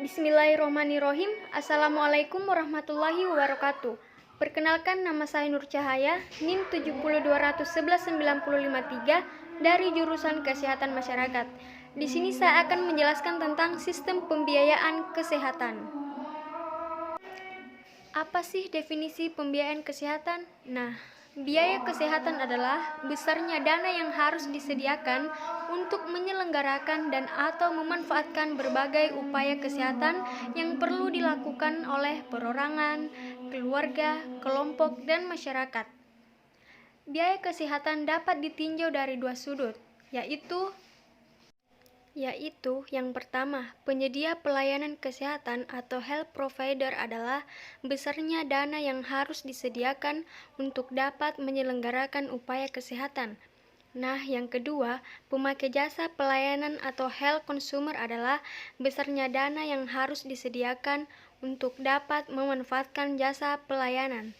Bismillahirrohmanirrohim. Assalamualaikum warahmatullahi wabarakatuh. Perkenalkan, nama saya Nur Cahaya, NIM 702119553 dari jurusan Kesehatan Masyarakat. Di sini saya akan menjelaskan tentang sistem pembiayaan kesehatan. Apa sih definisi pembiayaan kesehatan? Biaya kesehatan adalah besarnya dana yang harus disediakan untuk menyelenggarakan dan atau memanfaatkan berbagai upaya kesehatan yang perlu dilakukan oleh perorangan, keluarga, kelompok, dan masyarakat. Biaya kesehatan dapat ditinjau dari dua sudut, yaitu yang pertama, penyedia pelayanan kesehatan atau health provider adalah besarnya dana yang harus disediakan untuk dapat menyelenggarakan upaya kesehatan. Yang kedua, pemakai jasa pelayanan atau health consumer adalah besarnya dana yang harus disediakan untuk dapat memanfaatkan jasa pelayanan.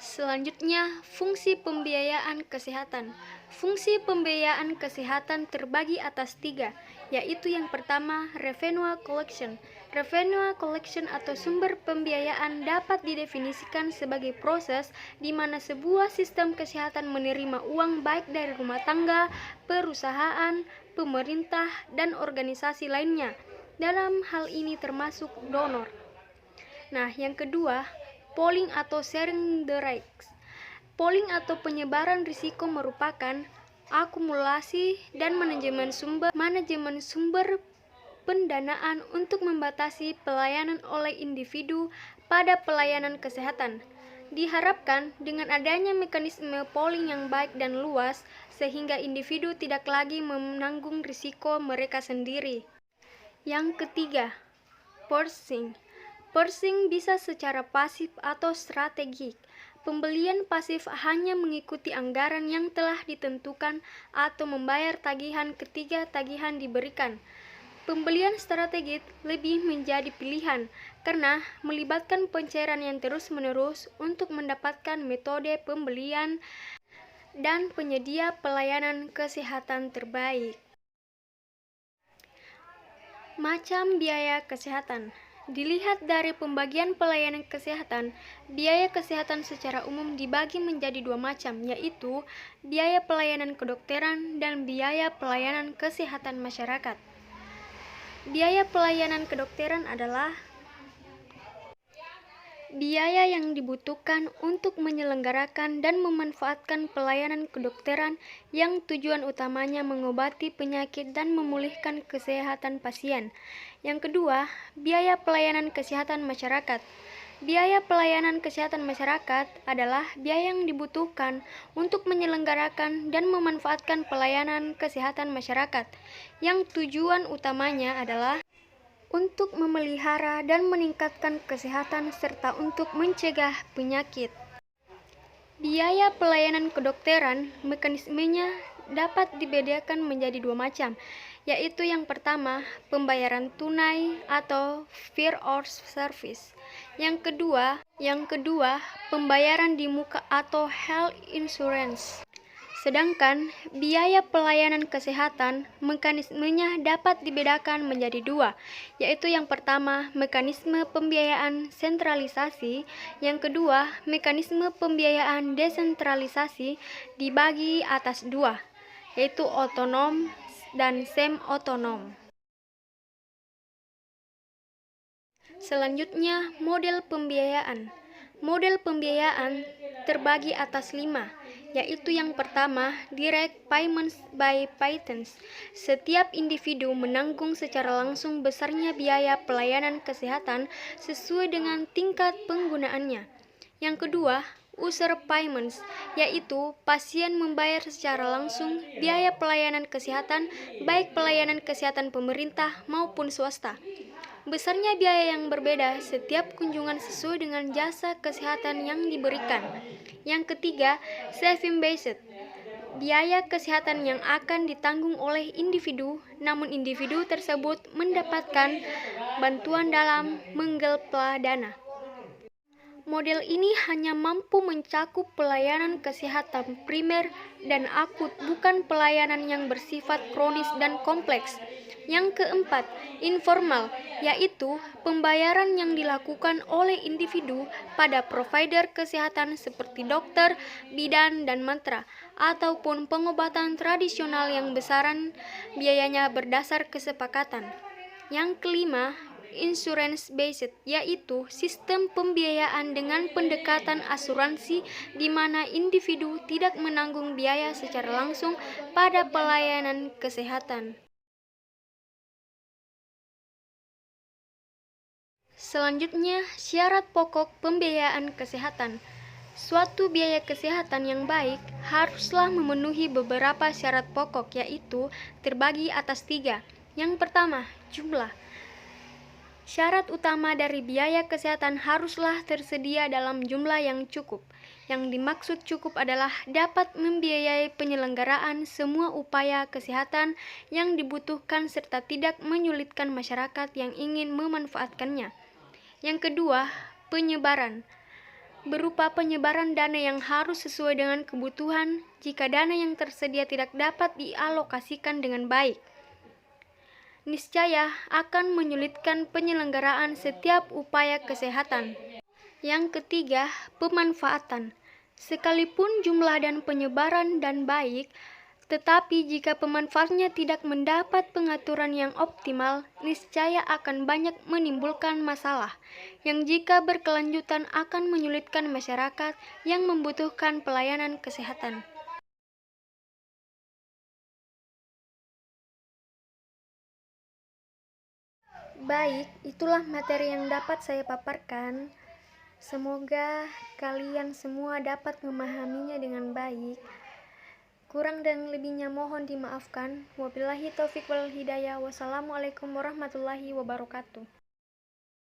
Selanjutnya, fungsi pembiayaan kesehatan. Fungsi pembiayaan kesehatan terbagi atas 3, yaitu yang pertama, revenue collection. Revenue collection atau sumber pembiayaan dapat didefinisikan sebagai proses di mana sebuah sistem kesehatan menerima uang baik dari rumah tangga, perusahaan, pemerintah, dan organisasi lainnya. Dalam hal ini termasuk donor. Yang kedua, pooling atau sharing the risks. Pooling atau penyebaran risiko merupakan akumulasi dan manajemen sumber pendanaan untuk membatasi pelayanan oleh individu pada pelayanan kesehatan. Diharapkan dengan adanya mekanisme pooling yang baik dan luas, sehingga individu tidak lagi menanggung risiko mereka sendiri. Yang ketiga, purchasing. Purchasing bisa secara pasif atau strategik. Pembelian pasif hanya mengikuti anggaran yang telah ditentukan atau membayar tagihan ketika tagihan diberikan. Pembelian strategik lebih menjadi pilihan karena melibatkan pencairan yang terus-menerus untuk mendapatkan metode pembelian dan penyedia pelayanan kesehatan terbaik. Macam biaya kesehatan. Dilihat dari pembagian pelayanan kesehatan, biaya kesehatan secara umum dibagi menjadi 2 macam, yaitu biaya pelayanan kedokteran dan biaya pelayanan kesehatan masyarakat. Biaya pelayanan kedokteran adalah biaya yang dibutuhkan untuk menyelenggarakan dan memanfaatkan pelayanan kedokteran yang tujuan utamanya mengobati penyakit dan memulihkan kesehatan pasien. Yang kedua, biaya pelayanan kesehatan masyarakat. Biaya pelayanan kesehatan masyarakat adalah biaya yang dibutuhkan untuk menyelenggarakan dan memanfaatkan pelayanan kesehatan masyarakat, yang tujuan utamanya adalah untuk memelihara dan meningkatkan kesehatan serta untuk mencegah penyakit. Biaya pelayanan kedokteran, mekanismenya dapat dibedakan menjadi 2 macam, yaitu yang pertama, pembayaran tunai atau fee or service. Yang kedua, pembayaran di muka atau health insurance. Sedangkan biaya pelayanan kesehatan, mekanismenya dapat dibedakan menjadi 2, yaitu yang pertama, mekanisme pembiayaan sentralisasi, yang kedua, mekanisme pembiayaan desentralisasi, dibagi atas 2, yaitu otonom dan semi-otonom. Selanjutnya, model pembiayaan. Model pembiayaan terbagi atas 5, yaitu yang pertama, direct payments by payments. Setiap individu menanggung secara langsung besarnya biaya pelayanan kesehatan sesuai dengan tingkat penggunaannya. Yang kedua, user payments, yaitu pasien membayar secara langsung biaya pelayanan kesehatan, baik pelayanan kesehatan pemerintah maupun swasta. Besarnya biaya yang berbeda setiap kunjungan sesuai dengan jasa kesehatan yang diberikan. Yang ketiga, saving-based. Biaya kesehatan yang akan ditanggung oleh individu, namun individu tersebut mendapatkan bantuan dalam menggalang dana. Model ini hanya mampu mencakup pelayanan kesehatan primer dan akut, bukan pelayanan yang bersifat kronis dan kompleks. Yang keempat, informal. yaitu pembayaran yang dilakukan oleh individu pada provider kesehatan seperti dokter, bidan, dan mantra, ataupun pengobatan tradisional yang besaran biayanya berdasar kesepakatan. Yang kelima, insurance based, yaitu sistem pembiayaan dengan pendekatan asuransi di mana individu tidak menanggung biaya secara langsung pada pelayanan kesehatan. Selanjutnya, syarat pokok pembiayaan kesehatan. Suatu biaya kesehatan yang baik haruslah memenuhi beberapa syarat pokok, yaitu terbagi atas 3. Yang pertama, jumlah. Syarat utama dari biaya kesehatan haruslah tersedia dalam jumlah yang cukup. Yang dimaksud cukup adalah dapat membiayai penyelenggaraan semua upaya kesehatan yang dibutuhkan serta tidak menyulitkan masyarakat yang ingin memanfaatkannya. Yang kedua, penyebaran. Berupa penyebaran dana yang harus sesuai dengan kebutuhan jika dana yang tersedia tidak dapat dialokasikan dengan baik. Niscaya akan menyulitkan penyelenggaraan setiap upaya kesehatan. Yang ketiga, pemanfaatan. Sekalipun jumlah dan penyebaran dan baik, tetapi jika pemanfaatnya tidak mendapat pengaturan yang optimal, niscaya akan banyak menimbulkan masalah, yang jika berkelanjutan akan menyulitkan masyarakat yang membutuhkan pelayanan kesehatan. Baik, itulah materi yang dapat saya paparkan. Semoga kalian semua dapat memahaminya dengan baik. Kurang dan lebihnya mohon dimaafkan. Wabillahi taufiq wal hidayah. Wassalamualaikum warahmatullahi wabarakatuh.